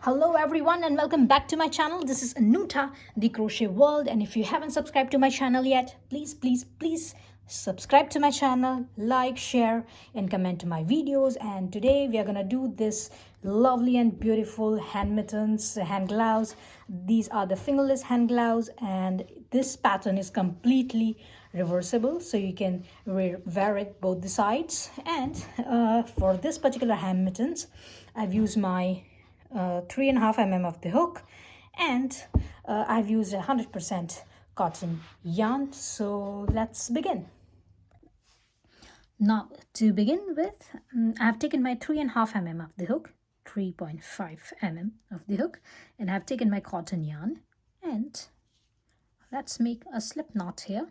Hello everyone and welcome back to my channel. This is Anuta, the Crochet World, and if you haven't subscribed to my channel yet, please subscribe to my channel, like, share and comment to my videos. And today we are gonna do this lovely and beautiful hand mittens, hand gloves. These are the fingerless hand gloves, and this pattern is completely reversible, so you can wear it both the sides. And for this particular hand mittens, I've used my 3.5 mm of the hook, and I've used 100% cotton yarn. So let's begin. Now to begin with, I've taken my 3.5 mm of the hook, 3.5 mm of the hook, and I've taken my cotton yarn, and let's make a slip knot here.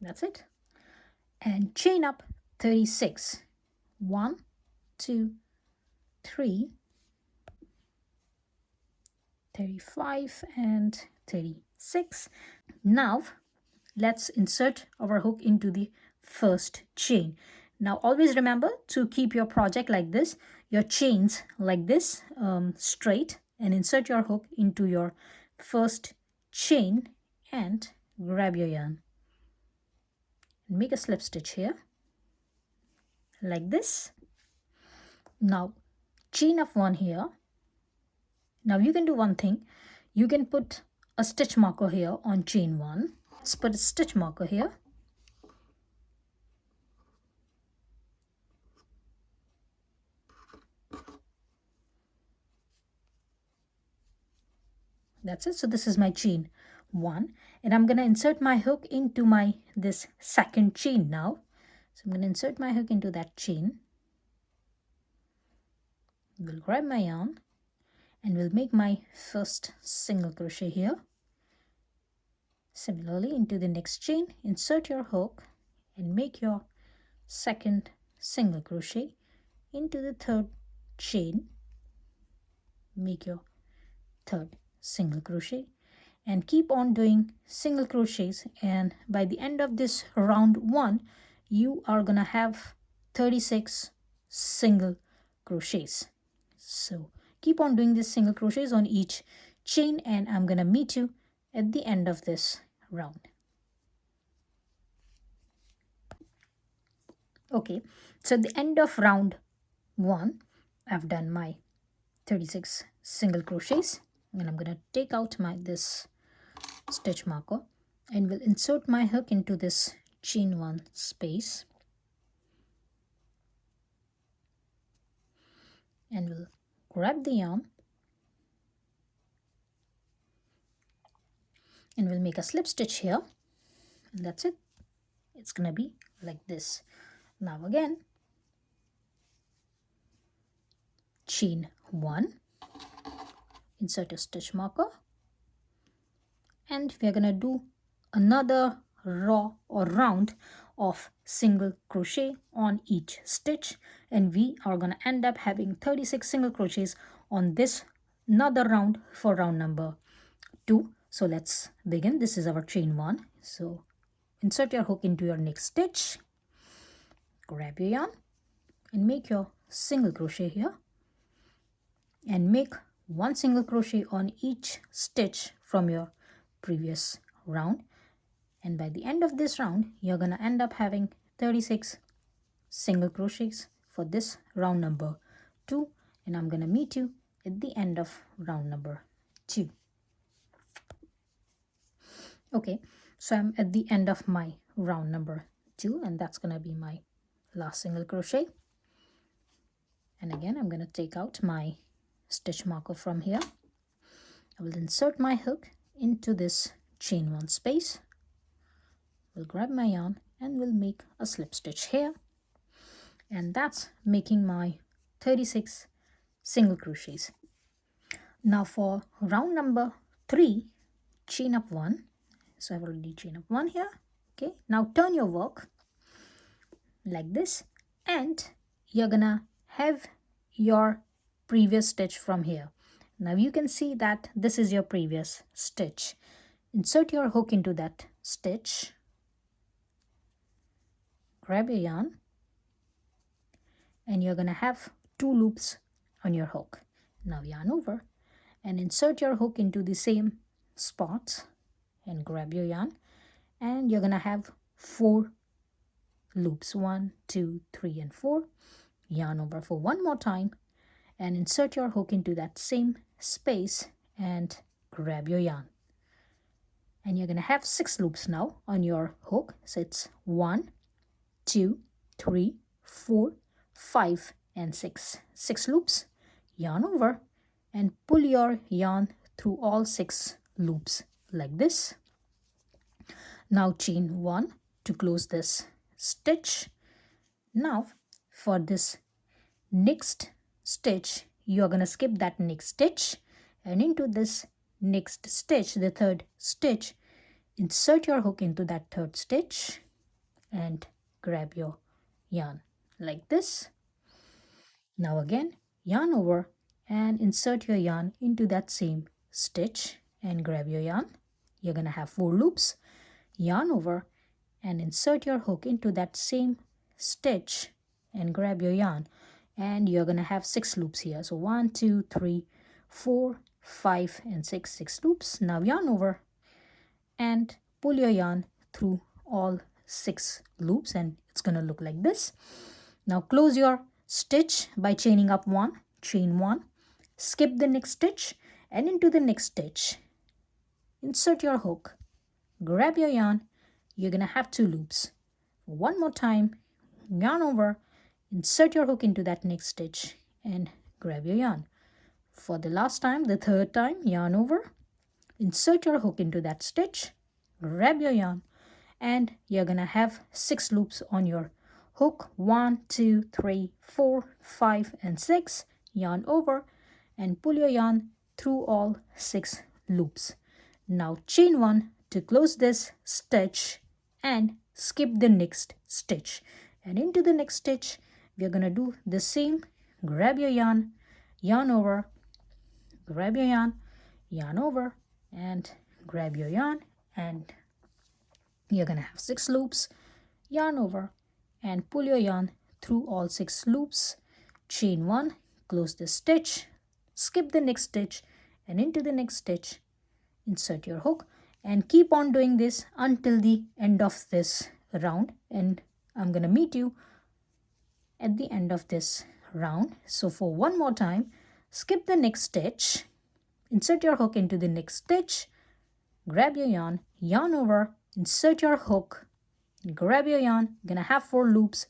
That's it. And chain up 36. 1, 2, 3, 35 and 36. Now let's insert our hook into the first chain. Now always remember to keep your project like this, your chains like this, straight, and insert your hook into your first chain and grab your yarn. Make a slip stitch here like this. Now chain up one here. Now you can do one thing. You can put a stitch marker here on chain 1. Let's put a stitch marker here. That's it. So this is my chain 1, and I'm going to insert my hook into this second chain now. So I'm going to insert my hook into that chain. We'll grab my yarn and we'll make my first single crochet here. Similarly, into the next chain, insert your hook and make your second single crochet. Into the third chain, make your third single crochet, and keep on doing single crochets, and by the end of this round 1 you are gonna have 36 single crochets. So keep on doing these single crochets on each chain, and I'm gonna meet you at the end of this round. Okay, so at the end of round 1 I've done my 36 single crochets, and I'm going to take out this stitch marker and will insert my hook into this chain 1 space, and we'll grab the yarn and we'll make a slip stitch here, and that's it. It's gonna be like this. Now again, chain 1, insert a stitch marker, and we're gonna do another row or round of single crochet on each stitch, and we are going to end up having 36 single crochets on this another round for round number 2. So let's begin. This is our chain 1. So insert your hook into your next stitch, grab your yarn and make your single crochet here, and make 1 single crochet on each stitch from your previous round. And by the end of this round, you're going to end up having 36 single crochets for this round number 2. And I'm going to meet you at the end of round number 2. Okay, so I'm at the end of my round number 2, and that's going to be my last single crochet. And again, I'm going to take out my stitch marker from here. I will insert my hook into this chain 1 space. We'll grab my yarn and we'll make a slip stitch here, and that's making my 36 single crochets. Now for round number 3, chain up 1. So I've already chained up 1 here. Okay, now turn your work like this, and you're gonna have your previous stitch from here. Now you can see that this is your previous stitch. Insert your hook into that stitch, grab your yarn and you're gonna have 2 loops on your hook. Now yarn over and insert your hook into the same spots and grab your yarn, and you're gonna have 4 loops, 1, 2, 3, and 4. Yarn over for one more time and insert your hook into that same space and grab your yarn, and you're gonna have 6 loops now on your hook. So it's 1, 2, 3, 4, 5, and 6 loops. Yarn over and pull your yarn through all 6 loops like this. Now chain 1 to close this stitch. Now for this next stitch, you are going to skip that next stitch, and into this next stitch, the third stitch, insert your hook into that third stitch and grab your yarn like this. Now again, yarn over and insert your yarn into that same stitch and grab your yarn. You're going to have 4 loops. Yarn over and insert your hook into that same stitch and grab your yarn, and you're going to have 6 loops here. So 1, 2, 3, 4, 5, and 6 loops. Now yarn over and pull your yarn through all 6 loops, and it's going to look like this. Now close your stitch by chaining up 1, chain 1, skip the next stitch, and into the next stitch insert your hook, grab your yarn. You're going to have 2 loops. One more time, yarn over, insert your hook into that next stitch and grab your yarn. For the last time, the third time, yarn over, insert your hook into that stitch, grab your yarn, and you're going to have 6 loops on your hook. 1, 2, 3, 4, 5, and 6. Yarn over and pull your yarn through all 6 loops. Now chain 1 to close this stitch and skip the next stitch, and into the next stitch we're going to do the same. Grab your yarn, yarn over, grab your yarn, yarn over, and grab your yarn, and you're going to have 6 loops. Yarn over and pull your yarn through all 6 loops. Chain 1, close the stitch, skip the next stitch, and into the next stitch insert your hook, and keep on doing this until the end of this round, and I'm gonna meet you at the end of this round. So for one more time, skip the next stitch, insert your hook into the next stitch, grab your yarn, yarn over, insert your hook, grab your yarn. Gonna have 4 loops.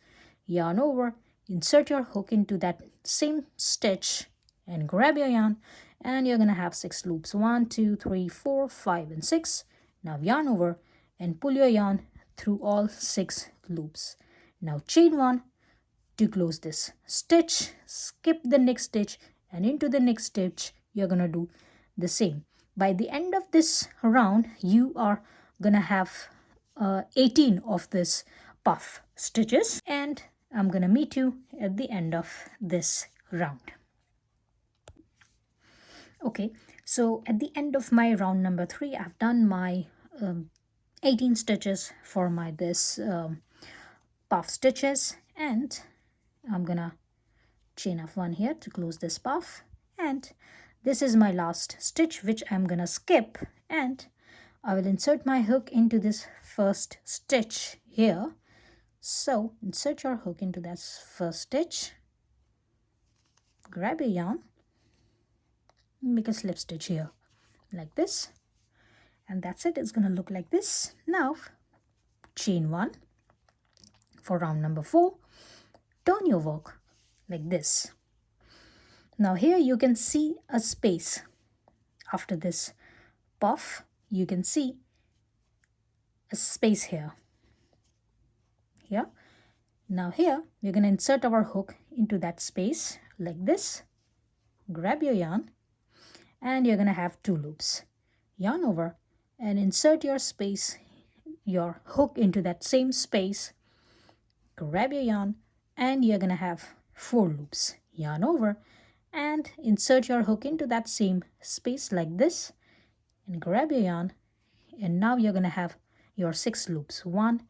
Yarn over, insert your hook into that same stitch and grab your yarn, and you're gonna have 6 loops. 1, 2, 3, 4, 5, and 6. Now yarn over and pull your yarn through all 6 loops. Now chain 1 to close this stitch, skip the next stitch, and into the next stitch you're gonna do the same. By the end of this round, you are gonna have 18 of this puff stitches, and I'm gonna meet you at the end of this round. Okay, so at the end of my round number 3, I've done my 18 stitches for my this puff stitches, and I'm gonna chain up 1 here to close this puff, and this is my last stitch which I'm gonna skip, and I will insert my hook into this first stitch here. So insert your hook into that first stitch, grab your yarn, make a slip stitch here like this, and that's it. It's gonna look like this. Now chain 1 for round number 4, turn your work like this. Now here you can see a space after this puff. You can see a space here. Now here we're going to insert our hook into that space like this. Grab your yarn, and you're going to have 2 loops. Yarn over and insert your hook into that same space. Grab your yarn, and you're going to have 4 loops. Yarn over and insert your hook into that same space like this, and grab your yarn, and now you're going to have your 6 loops. 1,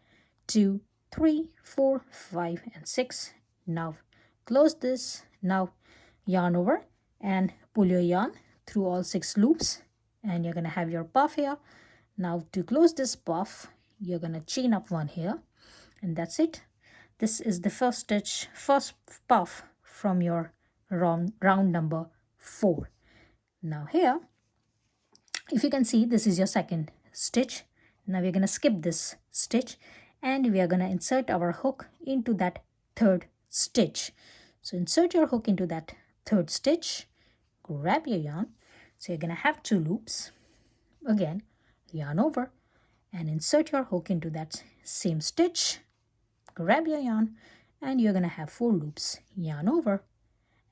2, 3, 4, 5, and 6. Now close this. Now yarn over and pull your yarn through all 6 loops, and you're going to have your puff here. Now to close this puff, you're going to chain up 1 here, and that's it. This is the first puff from your round number 4. Now here, if you can see, this is your second stitch. Now we're going to skip this stitch and we are going to insert our hook into that third stitch. So insert your hook into that third stitch, grab your yarn. So you're going to have 2 loops. Again, yarn over and insert your hook into that same stitch, grab your yarn, and you're going to have 4 loops. Yarn over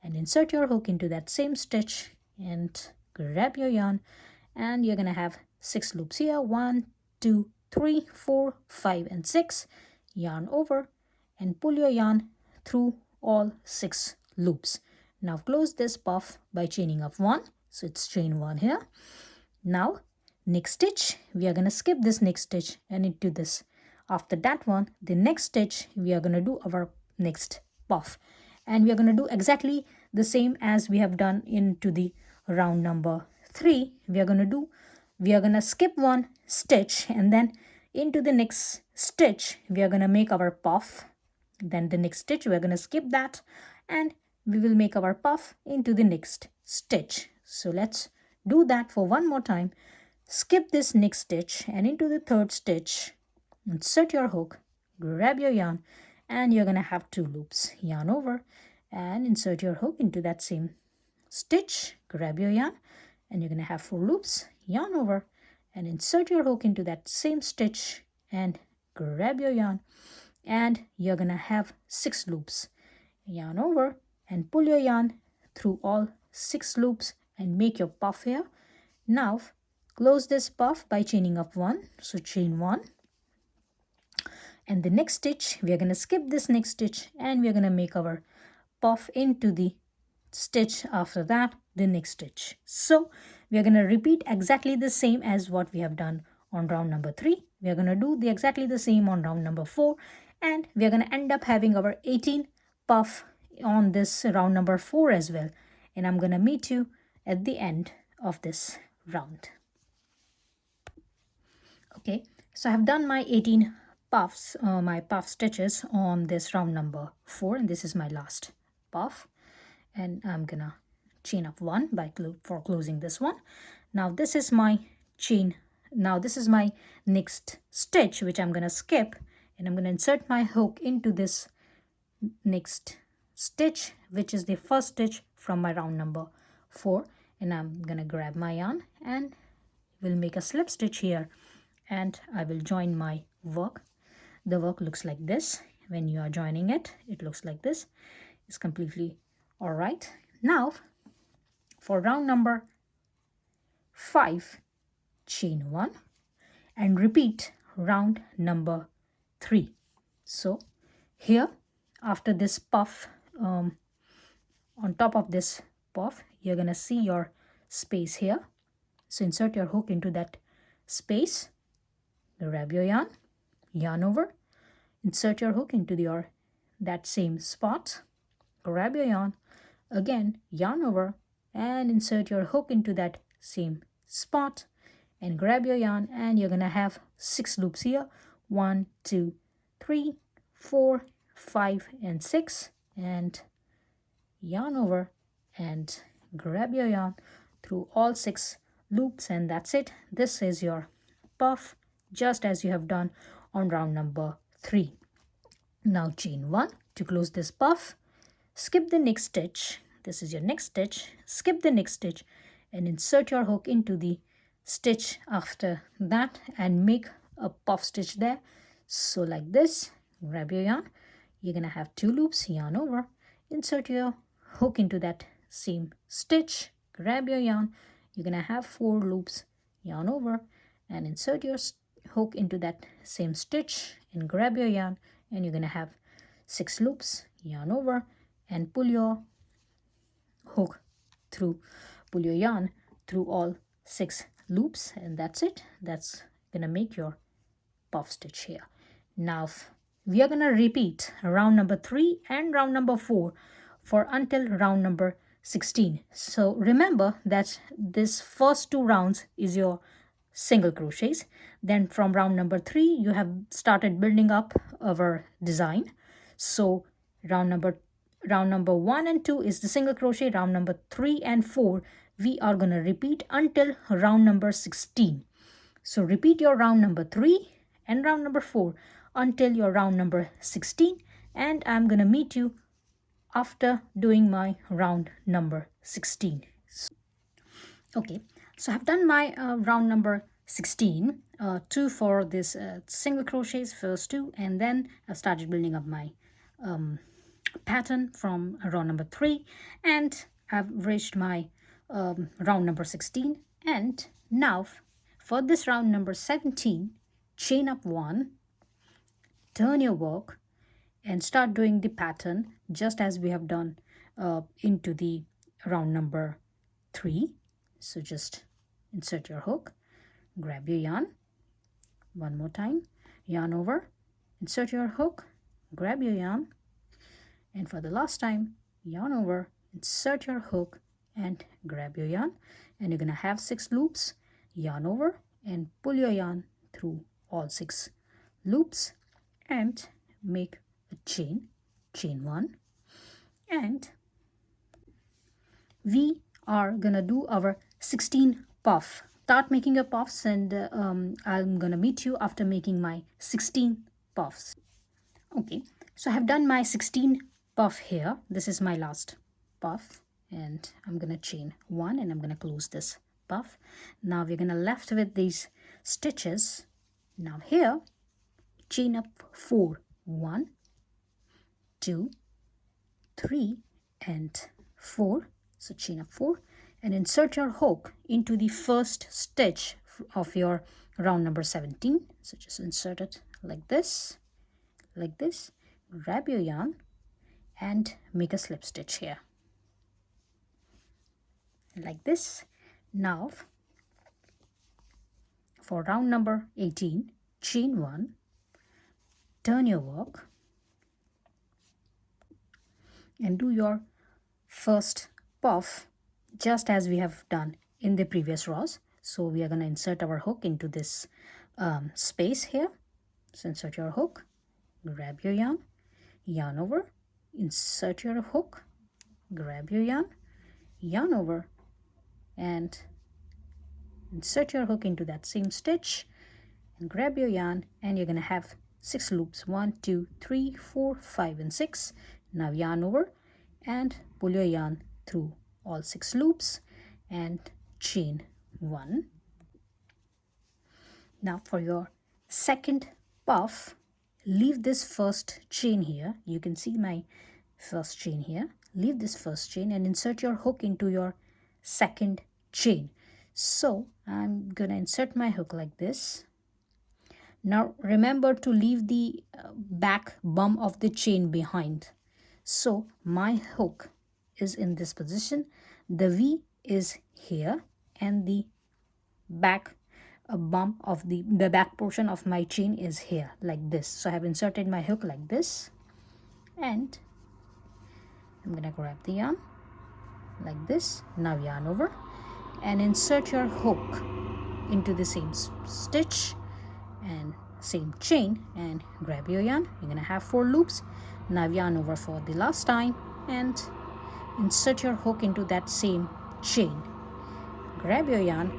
and insert your hook into that same stitch and grab your yarn, and you're going to have 6 loops here. 1, 2, 3, 4, 5, and 6. Yarn over and pull your yarn through all 6 loops. Now close this puff by chaining up 1. So it's chain 1 here. Now next stitch, we are going to skip this next stitch and into this. After that one, the next stitch, we are going to do our next puff, and we are going to do exactly the same as we have done into the round number 3. We are going to skip 1 stitch, and then into the next stitch we are going to make our puff. Then the next stitch we are going to skip that, and we will make our puff into the next stitch. So let's do that for one more time. Skip this next stitch and into the third stitch, insert your hook, grab your yarn, and you're going to have 2 loops. Yarn over and insert your hook into that same stitch, grab your yarn, and you're going to have 4 loops. Yarn over and insert your hook into that same stitch and grab your yarn, and you're going to have 6 loops. Yarn over and pull your yarn through all 6 loops and make your puff here. Now close this puff by chaining up 1. So chain 1, and the next stitch we are going to skip this next stitch and we are going to make our puff into the stitch after that, the next stitch. So we are going to repeat exactly the same as what we have done on round number 3. We are going to do exactly the same on round number 4, and we are going to end up having our 18 puff on this round number 4 as well. And I'm going to meet you at the end of this round. Okay, so I have done my 18 puffs, my puff stitches on this round number 4, and this is my last puff, and I'm gonna chain up 1 for closing this one. Now this is my chain. Now this is my next stitch which I'm gonna skip, and I'm gonna insert my hook into this next stitch, which is the first stitch from my round number 4, and I'm gonna grab my yarn and we'll make a slip stitch here, and I will join my work. The work looks like this. When you are joining it, it looks like this. It's completely all right. Now for round number 5, chain 1 and repeat round number 3. So here, after this puff, on top of this puff, you're gonna see your space here. So insert your hook into that space, grab your yarn, yarn over, insert your hook into that same spot, grab your yarn, again yarn over and insert your hook into that same spot and grab your yarn, and you're gonna have 6 loops here. 1, 2, 3, 4, 5, and 6, and yarn over and grab your yarn through all 6 loops, and that's it. This is your puff, just as you have done on round number 3. Now chain 1 to close this puff, skip the next stitch. This is your next stitch. Skip the next stitch and insert your hook into the stitch after that and make a puff stitch there. So like this, grab your yarn, you're gonna have 2 loops, yarn over, insert your hook into that same stitch, grab your yarn, you're gonna have 4 loops, yarn over and insert your hook into that same stitch and grab your yarn, and you're gonna have 6 loops, yarn over and pull your yarn through all 6 loops, and that's it. That's gonna make your puff stitch here. Now we are gonna repeat round number 3 and round number 4 for until round number 16. So remember that this first 2 rounds is your single crochets. Then from round number 3 you have started building up our design. So round number 1 and 2 is the single crochet. Round number 3 and 4 we are going to repeat until round number 16. So repeat your round number 3 and round number 4 until your round number 16, and I'm going to meet you after doing my round number 16. Okay, so I've done my round number 16, 2 for this single crochets, first 2, and then I started building up my pattern from round number 3, and I've reached my round number 16. And now for this round number 17, chain up 1, turn your work, and start doing the pattern just as we have done into the round number 3. So just insert your hook, grab your yarn, one more time, yarn over, insert your hook, grab your yarn, and for the last time, yarn over, insert your hook, and grab your yarn. And you're going to have 6 loops, yarn over, and pull your yarn through all 6 loops and make a chain 1, and we are gonna do our 16 puff. Start making your puffs, and I'm gonna meet you after making my 16 puffs. Okay, so I have done my 16 puff here. This is my last puff, and I'm gonna chain 1 and I'm gonna close this puff. Now we're gonna left with these stitches. Now here, chain up 4, 1, 2, 3 and 4. So chain up 4 and insert your hook into the first stitch of your round number 17. So just insert it like this, grab your yarn and make a slip stitch here like this. Now for round number 18, chain 1, turn your work, and do your first puff just as we have done in the previous rows. So we are going to insert our hook into this space here. So insert your hook, grab your yarn, yarn over, insert your hook, grab your yarn over, and insert your hook into that same stitch and grab your yarn, and you're going to have 6 loops, 1, 2, 3, 4, 5 and 6. Now yarn over and pull your yarn through all 6 loops and chain 1. Now for your second puff, leave this first chain here. You can see my first chain here. Leave this first chain and insert your hook into your second chain. So I'm gonna insert my hook like this. Now remember to leave the back bum of the chain behind. So my hook is in this position, the V is here, and the back bump of the back portion of my chain is here like this. So I have inserted my hook like this, and I'm gonna grab the yarn like this. Now yarn over and insert your hook into the same stitch and same chain and grab your yarn. You're gonna have 4 loops. Now yarn over for the last time and insert your hook into that same chain, grab your yarn,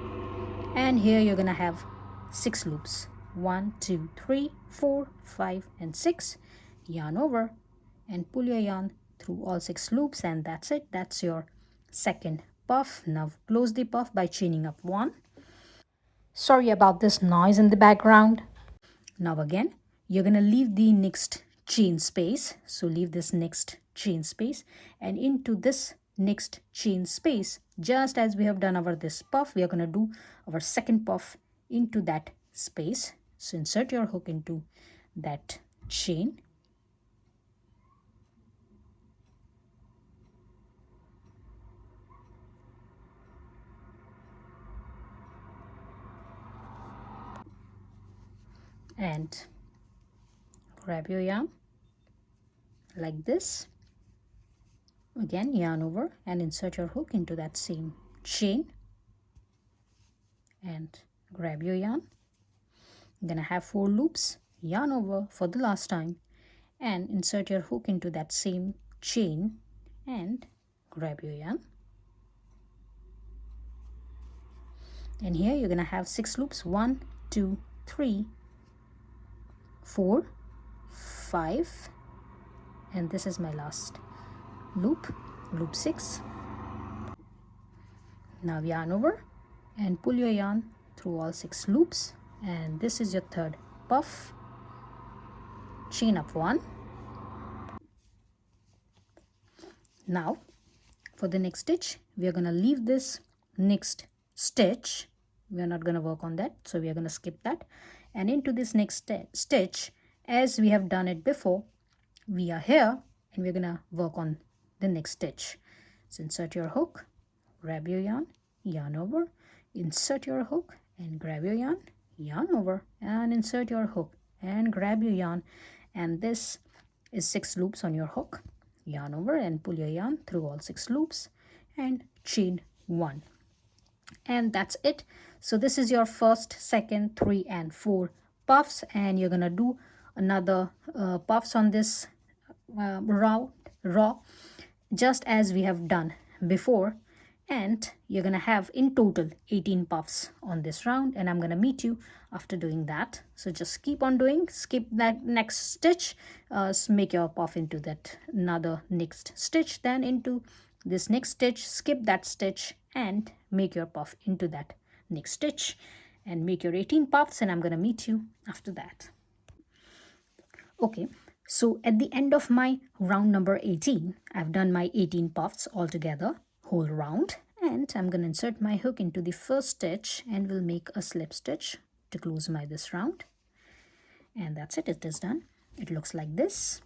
and here you're gonna have 6 loops, 1, 2, 3, 4, 5 and 6. Yarn over and pull your yarn through all 6 loops, and that's it. That's your second puff. Now close the puff by chaining up 1. Sorry about this noise in the background. Now again, you're gonna leave the next chain space. So leave this next chain space, and into this next chain space, just as we have done our this puff, we are gonna do our second puff into that space. So insert your hook into that chain, and grab your yarn like this, Again, yarn over and insert your hook into that same chain and grab your yarn. You're gonna have 4 loops, yarn over for the last time and insert your hook into that same chain and grab your yarn. And here you're gonna have 6 loops, 1, 2, 3, 4, 5, and this is my last loop, loop 6. Now yarn over and pull your yarn through all 6 loops, and this is your third puff. Chain up 1. Now for the next stitch, we are going to leave this next stitch. We are not going to work on that, so we are going to skip that. And into this next stitch, as we have done it before, we are here and we're going to work on the next stitch. So insert your hook, grab your yarn, yarn over, insert your hook and grab your yarn, yarn over and insert your hook and grab your yarn. And this is 6 loops on your hook. Yarn over and pull your yarn through all 6 loops and chain 1. And that's it. So this is your first, second, 3 and 4 puffs, and you're gonna do another puffs on this raw just as we have done before, and you're gonna have in total 18 puffs on this round, and I'm gonna meet you after doing that. So just keep on doing, skip that next stitch, make your puff into that another next stitch, then into this next stitch, skip that stitch and make your puff into that next stitch and make your 18 puffs, and I'm gonna meet you after that. Okay, so at the end of my round number 18, I've done my 18 puffs altogether, whole round, and I'm going to insert my hook into the first stitch and will make a slip stitch to close my this round. And that's it, it is done. It looks like this.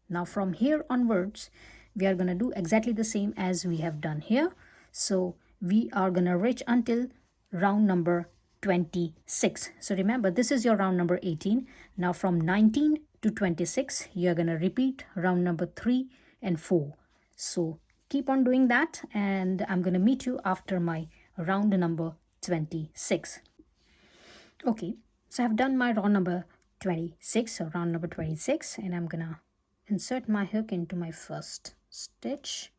Now from here onwards, we are going to do exactly the same as we have done here. So we are going to reach until round number 26. So remember, this is your round number 18. Now from 19 to 26, you're going to repeat round number 3 and 4. So keep on doing that, and I'm going to meet you after my round number 26. Okay, so I've done my round number 26, so round number 26, and I'm going to insert my hook into my first stitch.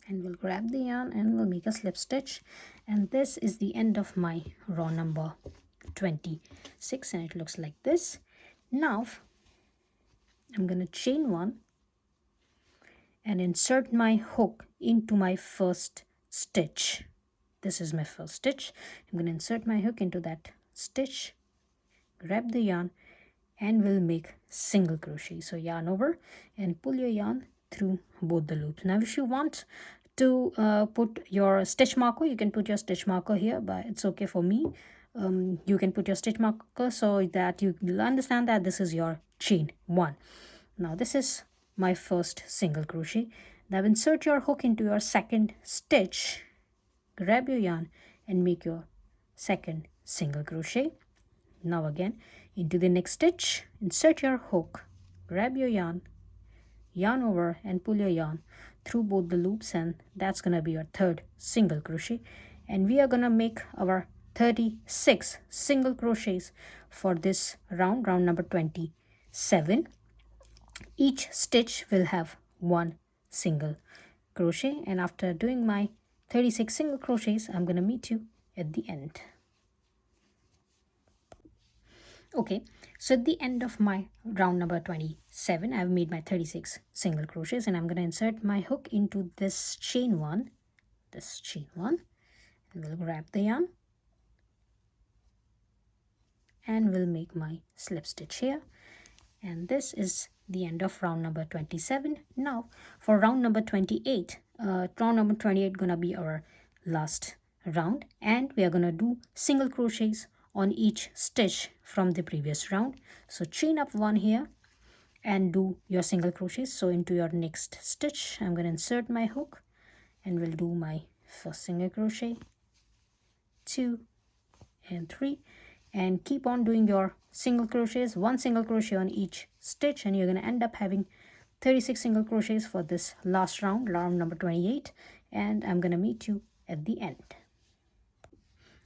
And we'll grab the yarn and we'll make a slip stitch, and this is the end of my row number 26, and it looks like this. Now I'm going to chain 1 and insert my hook into my first stitch. This is my first stitch. I'm going to insert my hook into that stitch, grab the yarn, and we'll make single crochet. So yarn over and pull your yarn through both the loops. Now if you want to put your stitch marker, you can put your stitch marker here, but it's okay for me. You can put your stitch marker so that you will understand that this is your chain 1. Now this is my first single crochet. Now insert your hook into your second stitch, grab your yarn and make your second single crochet. Now again into the next stitch, insert your hook, grab your yarn, yarn over and pull your yarn through both the loops, and that's gonna be your third single crochet. And we are gonna make our 36 single crochets for this round number 27. Each stitch will have 1 single crochet, and after doing my 36 single crochets, I'm gonna meet you at the end. Okay, so at the end of my round number 27, I've made my 36 single crochets, and I'm going to insert my hook into this chain 1, and we'll grab the yarn and we'll make my slip stitch here. And this is the end of round number 27. Now for round number 28, round number 28 gonna be our last round, and we are gonna do single crochets on each stitch from the previous round. So chain up 1 here and do your single crochets. So into your next stitch, I'm going to insert my hook and we'll do my first single crochet, 2 and 3, and keep on doing your single crochets, 1 single crochet on each stitch, and you're going to end up having 36 single crochets for this last round, round number 28, and I'm going to meet you at the end.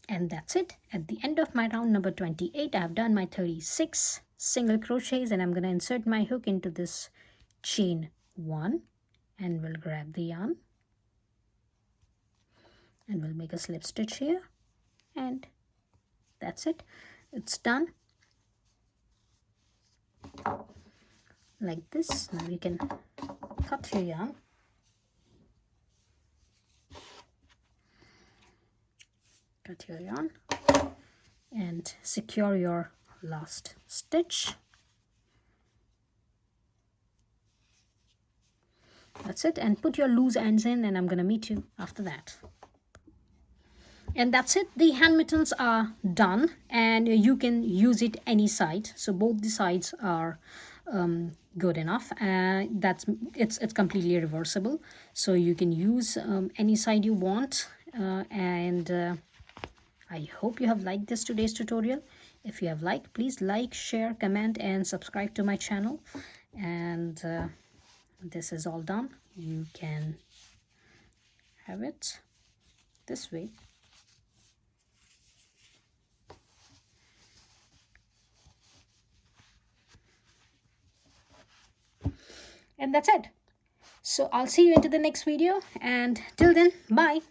And that's it. At the end of my round number 28, I have done my 36 single crochets, and I'm going to insert my hook into this chain 1, and we'll grab the yarn and we'll make a slip stitch here, and that's it. It's done. Like this. Now you can cut your yarn. Cut your yarn and secure your last stitch. That's it, and put your loose ends in, and I'm going to meet you after that. And that's it. The hand mittens are done, and you can use it any side. So both the sides are good enough. It's completely reversible, so you can use any side you want. I hope you have liked this today's tutorial. If you have liked, please like, share, comment, and subscribe to my channel. And this is all done. You can have it this way. And that's it. So I'll see you into the next video, and till then, bye.